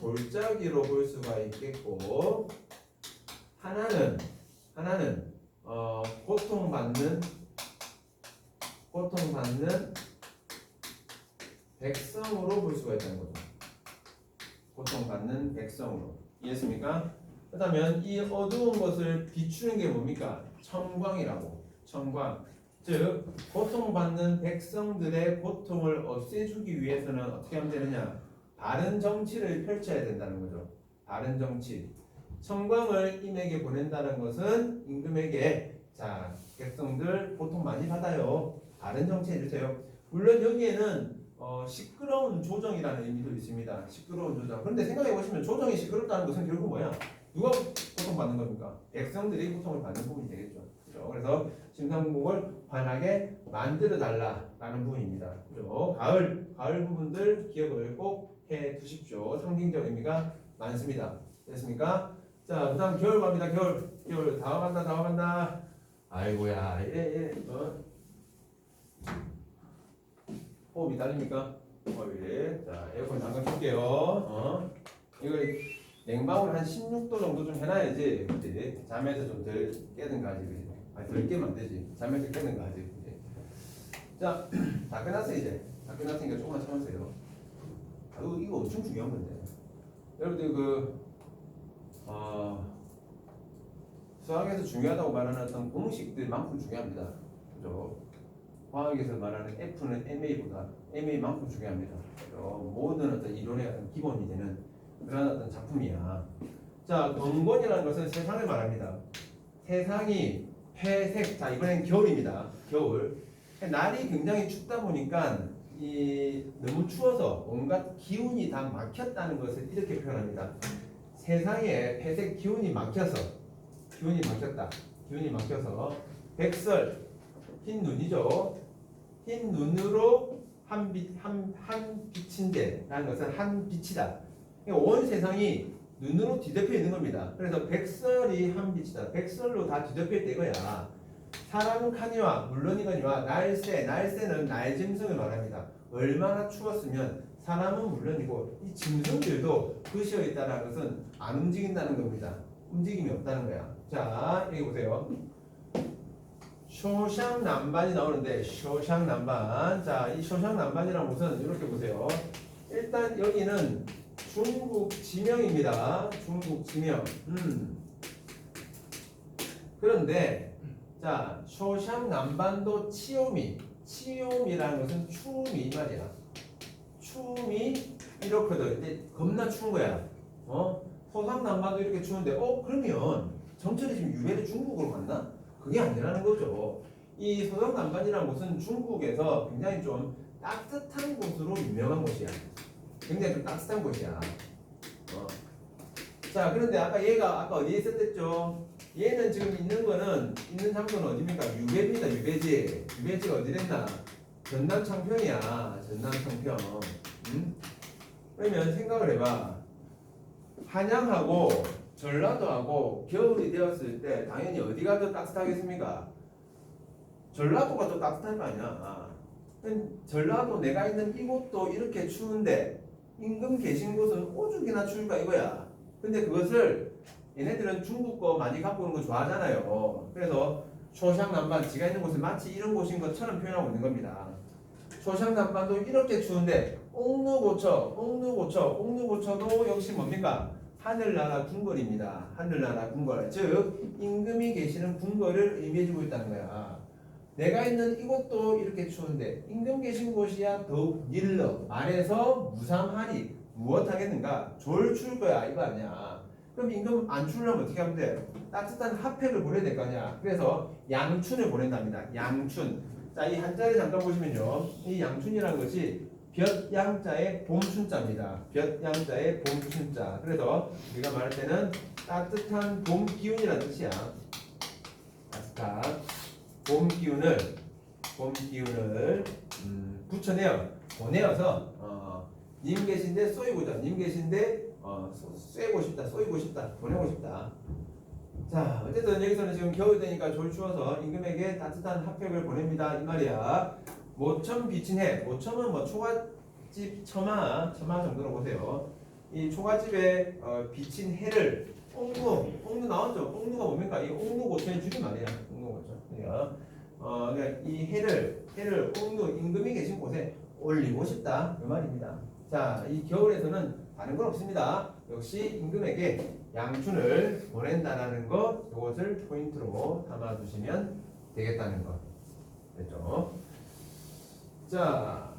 S1: 골짜기로 볼 수가 있겠고, 하나는 고통받는 백성으로 볼 수가 있다는 거죠. 고통받는 백성으로. 이해했습니까? 그렇다면 이 어두운 것을 비추는 게 뭡니까? 청광이라고. 청광. 즉 고통받는 백성들의 고통을 없애주기 위해서는 어떻게 하면 되느냐? 바른 정치를 펼쳐야 된다는 거죠. 바른 정치. 청광을 임에게 보낸다는 것은 임금에게, 자, 백성들 고통 많이 받아요. 바른 정치 해주세요. 물론 여기에는 시끄러운 조정이라는 의미도 있습니다. 시끄러운 조정. 그런데 생각해 보시면 조정이 시끄럽다는 것은 결국 뭐야? 누가 고통받는 겁니까? 백성들이 고통을 받는 부분이 되겠죠. 그렇죠? 그래서 심산궁곡을 환하게 만들어 달라라는 부분입니다. 그렇죠? 가을 부분들 기억을 꼭 해 두십시오. 상징적 의미가 많습니다. 됐습니까? 자, 그다음 겨울 갑니다. 겨울 다 와간다. 아이고야, 호흡이 딸립니까? 자, 에어컨 잠깐 켤게요. 이거 냉방을 한 16도 정도 좀 해놔야지, 그치? 잠에서 좀 덜 깨든가 하지, 그치? 아니, 덜 깨면 안 되지. 잠에서 깨든가 하지, 그치? 자, 다 끝났어요, 이제. 다 끝났으니까 조금만 참으세요. 이거 엄청 중요한 건데. 여러분들 수학에서 중요하다고 말하는 어떤 공식들만큼 중요합니다. 그죠? 화학에서 말하는 F는 MA보다 MA만큼 중요합니다. 그죠? 모든 어떤 이론의 어떤 기본이 되는 그런 어떤 작품이야. 자, 경건이라는 것은 세상을 말합니다. 세상이 회색. 자, 이번엔 겨울입니다. 겨울. 날이 굉장히 춥다 보니까 너무 추워서 온갖 기운이 다 막혔다는 것을 이렇게 표현합니다. 세상에 회색 기운이 막혔다. 기운이 막혀서 백설, 흰 눈이죠. 흰 눈으로 한 빛인데라는 것은 한 빛이다. 그러니까 온 세상이 눈으로 뒤덮여 있는 겁니다. 그래서 백설이 한 빛이다. 백설로 다 뒤덮여 있다 이거야. 사람은 카니와 물론이거니와 날새는 날 짐승을 말합니다. 얼마나 추웠으면 사람은 물론이고 이 짐승들도 그시어 있다는 것은 안 움직인다는 겁니다. 움직임이 없다는 거야. 자, 여기 보세요. 쇼샹남반이 나오는데 쇼샹남반. 자, 이 쇼샹남반이라는 것은 이렇게 보세요. 일단 여기는 중국 지명입니다. 중국 지명. 그런데 자, 쇼샹 남반도 치오미라는 것은 추움이 말이야. 추움이 이렇거든. 근데 겁나 추운 거야. 소상 남반도 이렇게 추운데, 그러면 정철이 지금 유배를 중국으로 갔나? 그게 아니라는 거죠. 이 소상 남반이라는 곳은 중국에서 굉장히 좀 따뜻한 곳으로 유명한 곳이야. 굉장히 좀 따뜻한 곳이야. 자, 그런데 아까 어디에 있었댔죠? 얘는 지금 있는 장소는 어디입니까? 유배입니다. 유배지가 어디랬나? 전남 창평이야. 전남 창평. 그러면 생각을 해봐. 한양하고 전라도하고 겨울이 되었을 때 당연히 어디가 더 따뜻하겠습니까? 전라도가 더 따뜻할 거 아니야. 전라도 내가 있는 이곳도 이렇게 추운데 임금 계신 곳은 오죽이나 추울까 이거야. 근데 그것을 얘네들은 중국 거 많이 갖고 오는 거 좋아하잖아요. 그래서 초샹남반 지가 있는 곳은 마치 이런 곳인 것처럼 표현하고 있는 겁니다. 초샹남반도 이렇게 추운데 옥루고처도 역시 뭡니까? 하늘나라 궁궐입니다. 하늘나라 궁궐. 즉 임금이 계시는 궁궐을 의미해주고 있다는 거야. 내가 있는 이곳도 이렇게 추운데 임금 계신 곳이야 더욱 일러 말해서 무상하리 무엇 하겠는가? 졸 추울 거야 이거 아니야. 그럼 임금 안 추우려면 어떻게 하면 돼? 따뜻한 핫팩을 보내야 될 거 아니야. 그래서 양춘을 보낸답니다. 양춘. 자, 이 한자를 잠깐 보시면요. 이 양춘이라는 것이 볕양자의 봄춘자입니다. 볕양자의 봄춘자. 그래서 우리가 말할 때는 따뜻한 봄 기운이라는 뜻이야. 따뜻한 봄 기운을 보내어서 님 계신데 쏘이고자. 님 계신데 쏘이고 싶다. 보내고 싶다. 자, 어쨌든 여기서는 지금 겨울 되니까 졸 추워서 임금에게 따뜻한 핫팩을 보냅니다 이 말이야. 모첨 비친 해. 모첨은 뭐 초가집 처마 정도로 보세요. 이 초가집에 비친 해를 옥루 나왔죠. 옥루가 뭡니까? 이 옥루고초의 줄이 말이야. 옥루고초. 그러니까 이 해를 옥루 임금이 계신 곳에 올리고 싶다 그 말입니다. 자, 이 겨울에서는 다른 건 없습니다. 역시 임금에게 양춘을 보낸다라는 것, 이것을 포인트로 담아두시면 되겠다는 것. 됐죠? 자,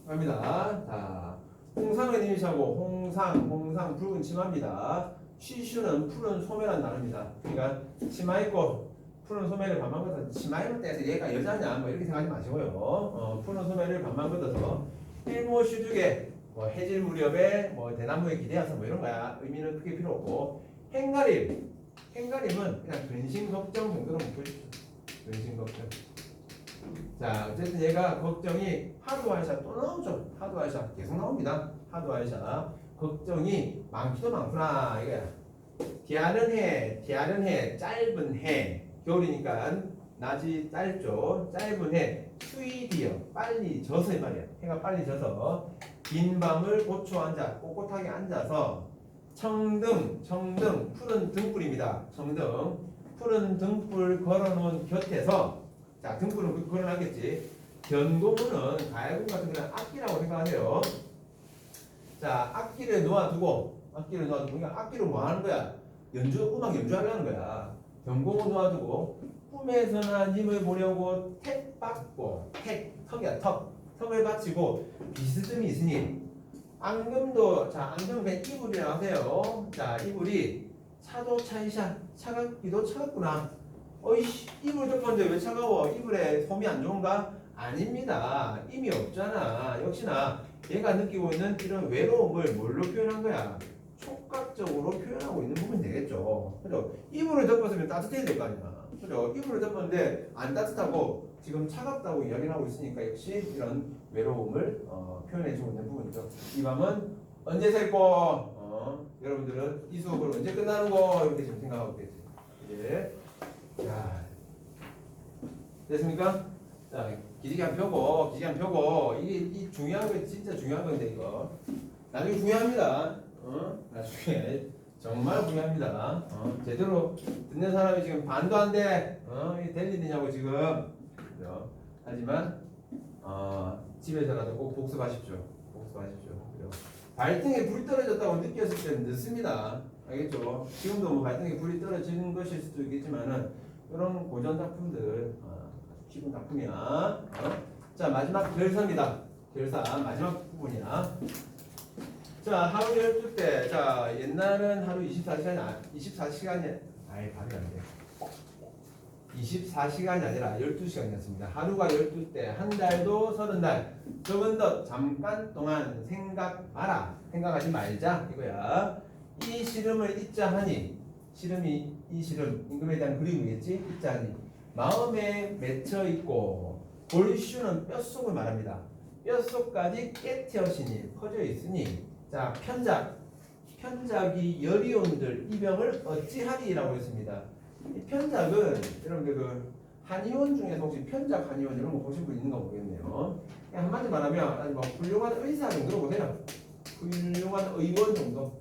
S1: 갑니다. 자, 홍상을 이니시하고 홍상 붉은 치마입니다. 쉬슈는 푸른 소매란 단어입니다. 그러니까 치마 입고 푸른 소매를 반만 걷어서 치마 입을 때에서 얘가 여자냐 뭐 이렇게 생각하지 마시고요. 푸른 소매를 반만 걷어서 일모 슈죽에 뭐 해질 무렵에 뭐 대나무에 기대어서 뭐 이런 거야. 의미는 크게 필요 없고 행가림은 그냥 근심 걱정 정도로 묶어주십시오. 근심 걱정. 자, 어쨌든 얘가 걱정이 하두아이샤 또 나오죠. 하두아이샤 계속 나옵니다. 하두아이샤 걱정이 많기도 많구나 이거야. 디아른 해 짧은 해 겨울이니까 낮이 짧죠. 짧은 해 추위디어 빨리 져서 이 말이야. 해가 빨리 져서 긴 밤을 고쳐 앉아 꼿꼿하게 앉아서 청등 푸른 등불입니다. 청등 푸른 등불 걸어놓은 곁에서 자 등불은 걸어놨겠지. 견고무는 가야금 같은 그냥 악기라고 생각하세요. 자 악기를 놓아두고 그러니까 악기로 뭐 하는 거야? 음악 연주하려는 거야. 견고무 놓아두고 꿈에서나 님을 보려고 택 받고 턱이야 턱을 받치고 비스듬히 있으니 앙금도 자 앙금 그냥 이불이라고 하세요. 자 이불이 차도 차이샤 차갑기도 차갑구나. 어이씨 이불 덮었는데 왜 차가워? 이불에 솜이 안 좋은가? 아닙니다. 이미 없잖아. 역시나 얘가 느끼고 있는 이런 외로움을 뭘로 표현한 거야? 촉각적으로 표현하고 있는 부분이 되겠죠. 그죠? 이불을 덮었으면 따뜻해야 될 거 아니야. 그죠? 이불을 덮었는데 안 따뜻하고 지금 차갑다고 이야기를 하고 있으니까 역시 이런 외로움을 표현해주고 있는 부분이죠. 이 밤은 언제 셀고 여러분들은 이 수업을 언제 끝나는 거 이렇게 지금 생각하고 있겠지. 이제 자 됐습니까? 자 기지개 한 펴고 이게 중요한 거 진짜 중요한 건데 이거 나중에 중요합니다. 나중에 정말 중요합니다. 제대로 듣는 사람이 지금 반도 안 돼. 이게 될 일이냐고 지금. 그죠? 하지만 집에서라도 꼭 복습하십시오. 그죠? 발등에 불이 떨어졌다고 느꼈을 때는 늦습니다. 알겠죠? 지금도 뭐 발등에 불이 떨어지는 것일 수도 있겠지만은 이런 고전 작품들 기본 작품이야. 자 마지막 결사입니다. 결사 마지막 부분이야. 자 하루 12대. 자 옛날은 하루 24시간이 아예 말이 안 돼. 24시간이 아니라 12시간이었습니다. 하루가 12대, 한 달도 30달. 적은 것 잠깐 동안 생각 마라. 생각하지 말자 이거야. 이 시름을 잊자 하니 시름이 이 시름 임금에 대한 그리움이겠지. 잊자 하니 마음에 맺혀 있고 골슈는 뼛속을 말합니다. 뼛속까지 깨트여시니 퍼져 있으니 자 편작이 여리온들 이 병을 어찌하리라고 했습니다. 이 편작은 여러분들 그 한의원 중에서 혹시 편작 한의원 이런 거 보신 분 있는가 모르겠네요. 그냥 한마디 말하면 뭐 훌륭한 의사 정도로 보세요. 훌륭한 의원 정도.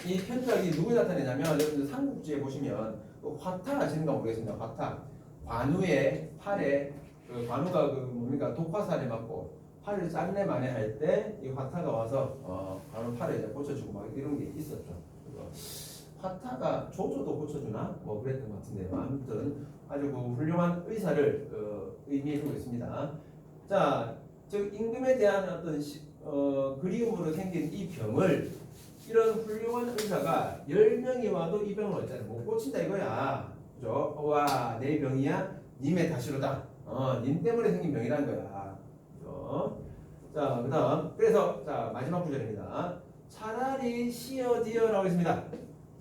S1: 이 편작이 누구 나타내냐면 여러분들 삼국지에 보시면 그 화타 아시는가 모르겠습니다. 화타 관우의 팔에 그 관우가 그 뭡니까 독화살에 맞고 팔을 짠내만에 할 때 이 화타가 와서 관우 팔에 이제 고쳐주고 막 이런 게 있었죠. 화타가 조조도 고쳐주나 뭐 그랬던 것 같은데 아무튼 아주 그 훌륭한 의사를 의미해주고 있습니다. 자, 즉 임금에 대한 어떤 그리움으로 생긴 이 병을 이런 훌륭한 의사가 10명이 와도 이 병을 어쩌나 못 고친다 이거야. 그죠? 와, 내 병이야? 님의 다시로다. 님 때문에 생긴 병이라는 거야. 그죠? 자, 그 다음. 그래서, 자, 마지막 구절입니다. 차라리 시어디어라고 했습니다.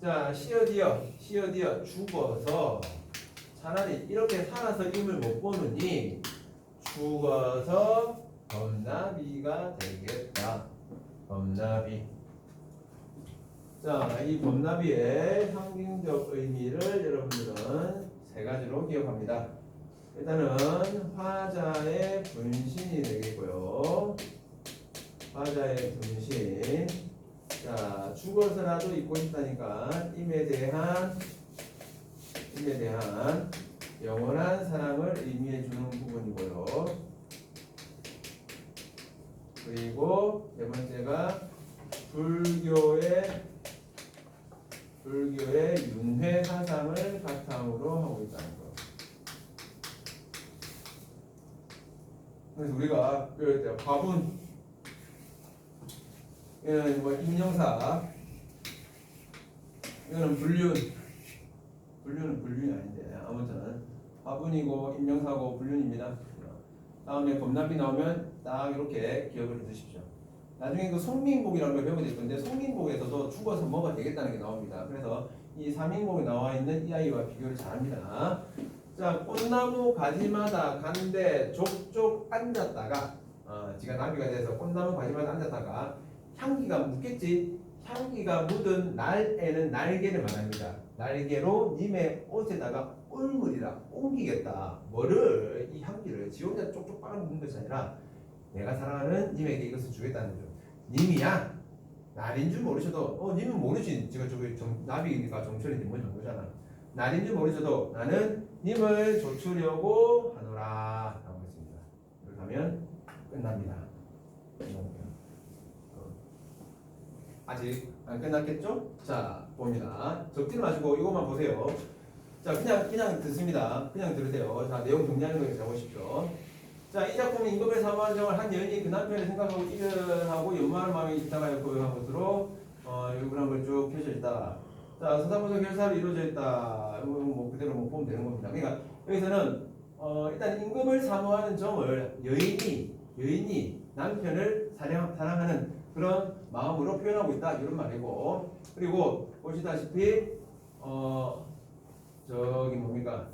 S1: 자, 시어디어, 죽어서 차라리 이렇게 살아서 임을 못 보느니 죽어서 범나비가 되겠다. 범나비. 자, 이 범나비의 상징적 의미를 여러분들은 세 가지로 기억합니다. 일단은 화자의 분신이 되겠고요. 화자의 분신. 자, 죽어서라도 입고 싶다니까 임에 대한 영원한 사랑을 의미해 주는 부분이고요. 그리고 네 번째가 불교의 윤회 사상을 바탕으로 하고 있다는 거. 그래서 우리가 그 화분, 이거는 뭐 임명사, 이거는 불륜은 불륜이 아닌데 아무튼 화분이고 임명사고 불륜입니다. 다음에 범나비 나오면 딱 이렇게 기억을 해두십시오. 나중에 그 송민복이라는 걸 배우게 될 건데 송민복에서도 죽어서 뭐가 되겠다는 게 나옵니다. 그래서 이 삼인복에 나와 있는 이 아이와 비교를 잘합니다. 자, 꽃나무 가지마다 간데 족족 앉았다가 지가 나비가 돼서 꽃나무 가지마다 앉았다가 향기가 묻겠지. 향기가 묻은 날에는 날개를 말합니다. 날개로 님의 옷에다가 울물이라 옮기겠다. 뭐를 이 향기를 지 혼자 쪽쪽 빨아먹는 것이 아니라 내가 사랑하는 님에게 이것을 주겠다는 거죠. 님이야 날인 줄 모르셔도 님은 모르지. 제가 저기 나비가 정철인데 뭔지 모르잖아. 날인 줄 모르셔도 나는 님을 조추려고 하노라 라고 했습니다. 이렇게 하면 끝납니다. 아직 안 끝났겠죠? 자, 봅니다. 적지 마시고 이것만 보세요. 자, 그냥 듣습니다. 그냥 들으세요. 자, 내용 정리하는 거에 적으십시오. 자, 이 작품은 임금의 사모한 정을 한 여인이 그 남편을 생각하고 이별하고 연마하는 마음이 있다가 고요한 것으로 일부러 한걸 쭉 펴져 있다. 자, 서사모사 결사로 이루어져 있다. 뭐 그대로 뭐 보면 되는 겁니다. 그러니까 여기서는 일단 임금을 사모하는 정을 여인이 남편을 사랑하는 그런 마음으로 표현하고 있다 이런 말이고, 그리고 보시다시피 저기 뭡니까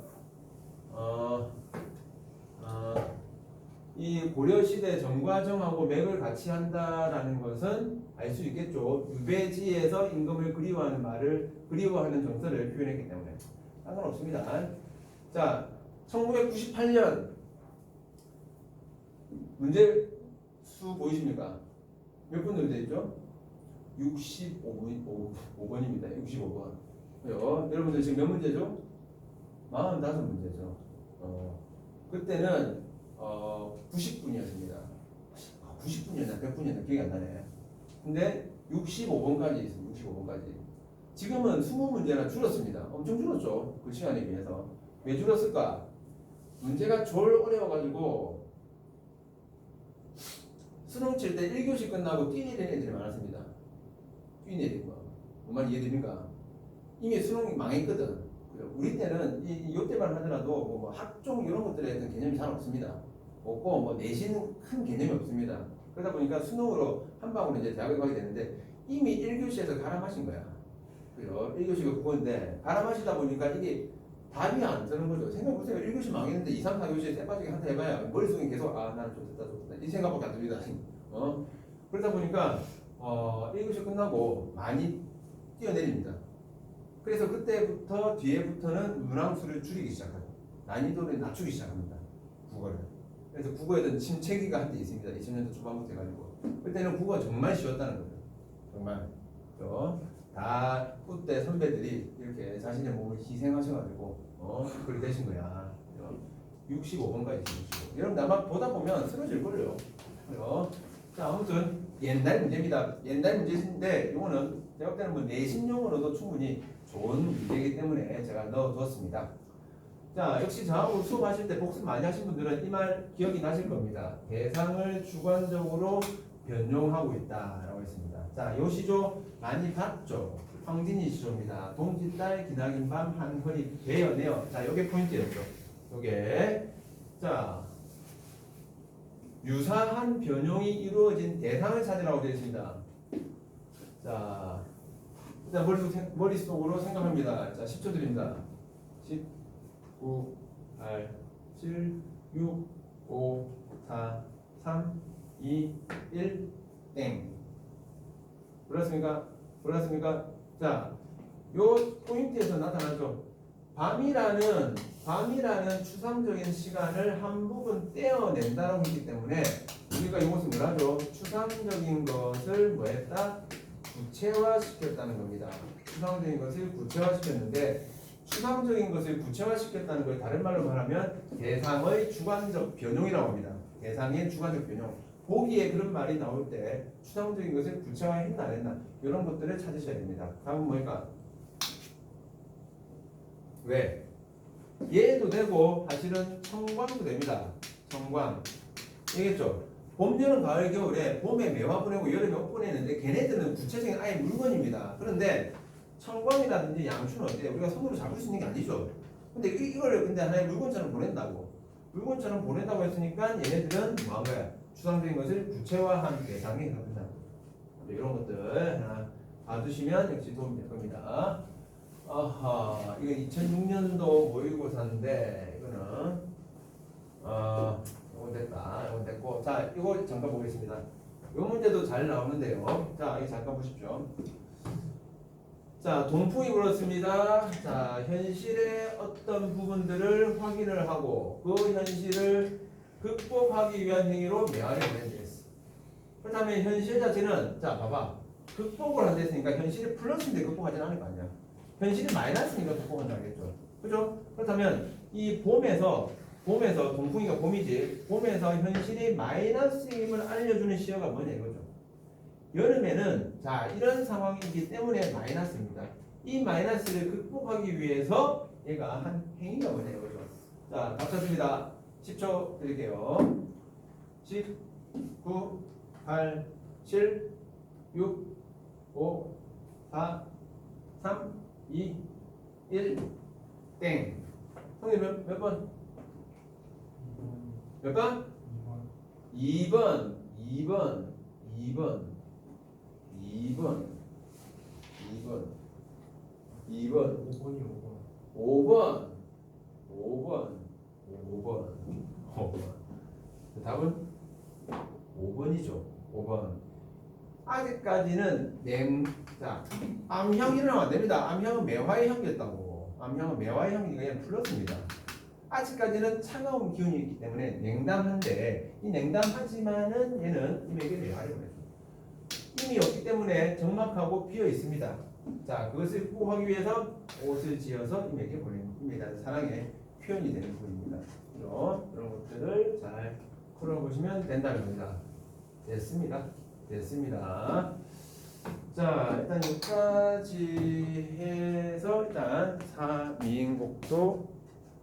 S1: 이 고려시대 정과정하고 맥을 같이 한다라는 것은 알 수 있겠죠. 유배지에서 임금을 그리워하는 정서를 표현했기 때문에 상관없습니다. 자, 1998년 문제 수 보이십니까? 몇 번 문제 있죠? 65번입니다. 65번. 여러분들 지금 몇 문제죠? 45문제죠. 그때는 90분이었습니다. 90분이었나 100분이었나 기억이 안 나네. 근데 65번까지 있습니다. 65번까지. 지금은 20문제나 줄었습니다. 엄청 줄었죠. 그 시간에 비해서. 왜 줄었을까? 문제가 졸 어려워가지고 수능 칠 때 1교시 끝나고 뛰내리는 애들이 많았습니다. 뛰내리는 거. 정말 이해됩니까? 이미 수능이 망했거든. 우리 때는 이때만 하더라도 뭐 학종 이런 것들에 대한 개념이 잘 없습니다. 없고 뭐 내신 큰 개념이 없습니다. 그러다 보니까 수능으로 한 방으로 이제 대학을 가게 되는데 이미 1교시에서 가라마신 거야. 그죠? 1교시가 국어인데 가라마시다 보니까 이게 답이 안 뜨는 거죠. 생각해보세요. 1교시 망했는데 2, 3, 4교시에 쎄빠지게 한타 해봐야 머릿속에 계속 나는 좀 됐다 이 생각밖에 안 듭니다. 그러다 보니까 1교시 끝나고 많이 뛰어내립니다. 그래서 그때부터 뒤에부터는 문항수를 줄이기 시작하고 난이도를 낮추기 시작합니다. 국어를. 그래서 국어에는 침체기가 한때 있습니다. 2000년도 초반부터 해가지고 그때는 국어가 정말 쉬웠다는 거죠. 정말. 다 그때 선배들이 이렇게 자신의 몸을 희생하셔가지고 그렇게 되신 거야. 65번까지 있습니다. 여러분 아마 보다 보면 쓰러질 거예요. 자 아무튼 옛날 문제입니다. 옛날 문제인데 이거는 제가 볼 때는 뭐 내신용으로도 충분히 좋은 문제이기 때문에 제가 넣어두었습니다. 자 역시 저하고 수업하실 때 복습 많이 하신 분들은 이 말 기억이 나실 겁니다. 대상을 주관적으로 변용하고 있다라고 했습니다. 자 요 시조 많이 봤죠. 황진이 시조입니다. 동짓달 기나긴 밤 한허리 베어내어. 자 요게 포인트였죠. 요게 자 유사한 변용이 이루어진 대상을 찾으라고 되어 있습니다. 자 일단 머릿속으로 생각합니다. 자 10초 드립니다. 10, 9, 8, 7, 6, 5, 4, 3, 2, 1, 땡. 몰랐습니까? 자, 요 포인트에서 나타나죠. 밤이라는 추상적인 시간을 한 부분 떼어낸다라고 했기 때문에 우리가 이것을 뭐라죠? 추상적인 것을 뭐했다? 구체화시켰다는 겁니다. 추상적인 것을 구체화시켰는데 추상적인 것을 구체화시켰다는 걸 다른 말로 말하면 대상의 주관적 변용이라고 합니다. 대상의 주관적 변용. 보기에 그런 말이 나올 때 추상적인 것을 구체화했나 안 했나 이런 것들을 찾으셔야 됩니다. 다음은 뭘까? 왜? 얘도 되고 사실은 청광도 됩니다. 청광. 알겠죠? 봄, 여름, 가을, 겨울에 봄에 매화 보내고 여름에 옷 보내는데 걔네들은 구체적인 아예 물건입니다. 그런데 청광이라든지 양초는 어때요? 우리가 손으로 잡을 수 있는 게 아니죠. 근데 이걸 근데 하나의 물건처럼 보낸다고. 물건처럼 보낸다고 했으니까 얘네들은 뭐 한 거야? 추상적인 것을 구체화한 대상이 된다. 이런 것들 하나 봐두시면 역시 도움이 될 겁니다. 아하, 이거 2006년도 모의고사인데 이거는 이건 됐다. 이건 됐고, 자 이거 잠깐 보겠습니다. 이 문제도 잘 나오는데요. 자, 이거 잠깐 보십시오. 자, 동풍이 불었습니다. 자, 현실의 어떤 부분들을 확인을 하고 그 현실을 극복하기 위한 행위로 매화를 보낸댔어. 그렇다면 현실 자체는 자, 봐봐. 극복을 한다 했으니까 현실이 플러스인데 극복하지는 않을 거 아니야. 현실이 마이너스니까 극복은 하겠죠. 그죠? 그렇다면 이 봄에서 동풍이가 봄이지. 봄에서 현실이 마이너스임을 알려주는 시어가 뭐냐 이거죠. 여름에는 자 이런 상황이기 때문에 마이너스입니다. 이 마이너스를 극복하기 위해서 얘가 한 행위가 뭐냐 이거죠. 자, 다 쳤습니다. 10초 드릴게요. 10, 9, 8, 7, 6, 5, 4, 3, 2, 1, 땡. 형님 몇 번? 몇 번? 2번. 2번. 2번. 2번. 2번. 2번.
S2: 5번이 5번.
S1: 5번. 5번. 5번. 5번. 답은 5번이죠. 5번. 아직까지는 자, 암형이 일어나면 안 됩니다. 암형은 매화의 형이었다고. 암형은 매화의 형이니까 그냥 플러스입니다. 아직까지는 차가운 기운이 있기 때문에 냉담한데 이 냉담하지만은 얘는 임에게 매화를 보내죠. 힘이 없기 때문에 적막하고 비어 있습니다. 자, 그것을 극복하기 위해서 옷을 지어서 임에게 보냅니다. 사랑의 표현이 되는 부분입니다. 이런 것들을 잘 풀어보시면 된다는 겁니다. 됐습니다. 자, 일단 여기까지 해서 일단 3인곡도